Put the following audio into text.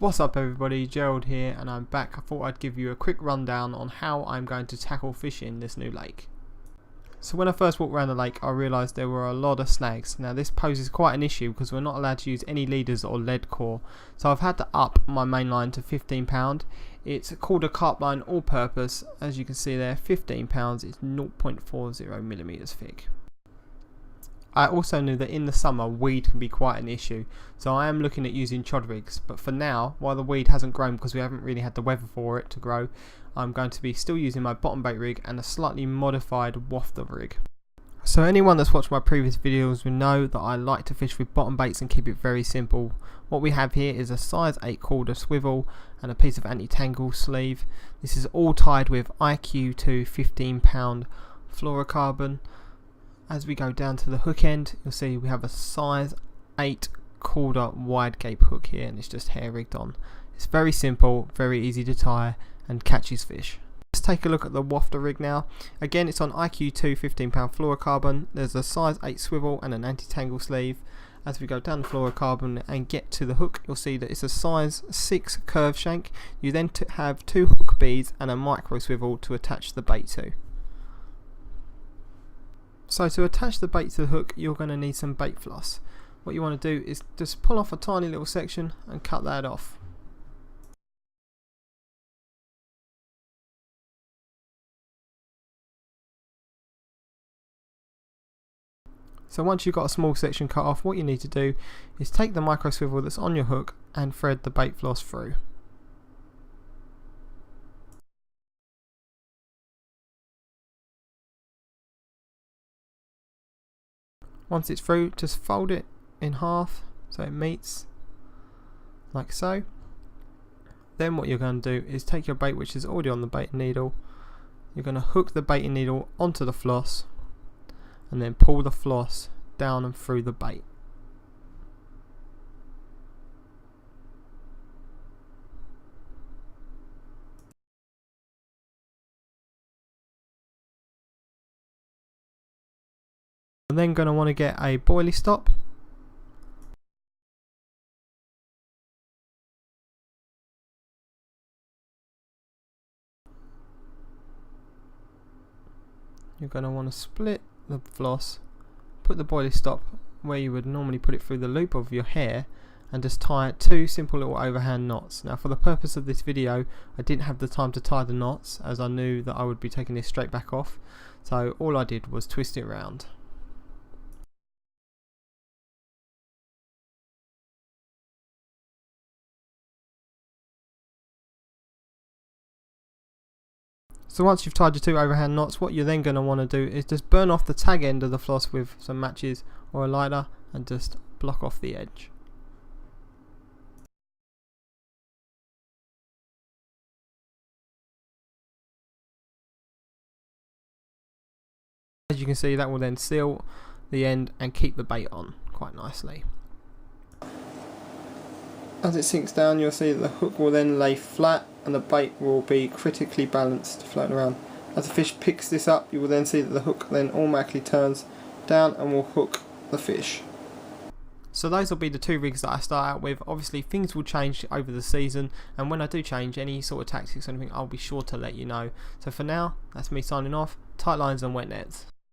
What's up everybody, Gerald here and I'm back. I thought I'd give you a quick rundown on how I'm going to tackle fishing this new lake. So when I first walked around the lake I realised there were a lot of snags. Now this poses quite an issue because we're not allowed to use any leaders or lead core. So I've had to up my main line to £15. It's called a carp line all purpose. As you can see there, £15, it's 0.40mm thick. I also knew that in the summer weed can be quite an issue, so I am looking at using chod rigs, but for now, while the weed hasn't grown because we haven't really had the weather for it to grow, I'm going to be still using my bottom bait rig and a slightly modified wafter rig. So anyone that's watched my previous videos will know that I like to fish with bottom baits and keep it very simple. What we have here is a size 8 Calder swivel and a piece of anti-tangle sleeve. This is all tied with IQ2 £15 fluorocarbon. As we go down to the hook end, you'll see we have a size 8 Calder wide gape hook here, and it's just hair rigged on. It's very simple, very easy to tie and catches fish. Let's take a look at the wafter rig now. Again, it's on IQ2 £15 fluorocarbon. There's a size 8 swivel and an anti-tangle sleeve. As we go down the fluorocarbon and get to the hook, you'll see that it's a size 6 curve shank. You then have 2 hook beads and a micro swivel to attach the bait to. So to attach the bait to the hook, you're going to need some bait floss. What you want to do is just pull off a tiny little section and cut that off. So once you've got a small section cut off, what you need to do is take the micro swivel that's on your hook and thread the bait floss through. Once it's through, just fold it in half so it meets like so. Then what you're going to do is take your bait which is already on the bait needle, you're going to hook the baiting needle onto the floss and then pull the floss down and through the bait. I'm then going to want to get a boilie stop. You're going to want to split the floss, put the boilie stop where you would normally put it through the loop of your hair, and just tie 2 simple little overhand knots. Now for the purpose of this video I didn't have the time to tie the knots as I knew that I would be taking this straight back off, so all I did was twist it around. So once you've tied your 2 overhand knots, what you're then going to want to do is just burn off the tag end of the floss with some matches or a lighter and just block off the edge. As you can see, that will then seal the end and keep the bait on quite nicely. As it sinks down, you'll see that the hook will then lay flat and the bait will be critically balanced floating around. As the fish picks this up, you will then see that the hook then automatically turns down and will hook the fish. So those will be the 2 rigs that I start out with. Obviously things will change over the season, and when I do change any sort of tactics or anything, I'll be sure to let you know. So for now, that's me signing off. Tight lines and wet nets.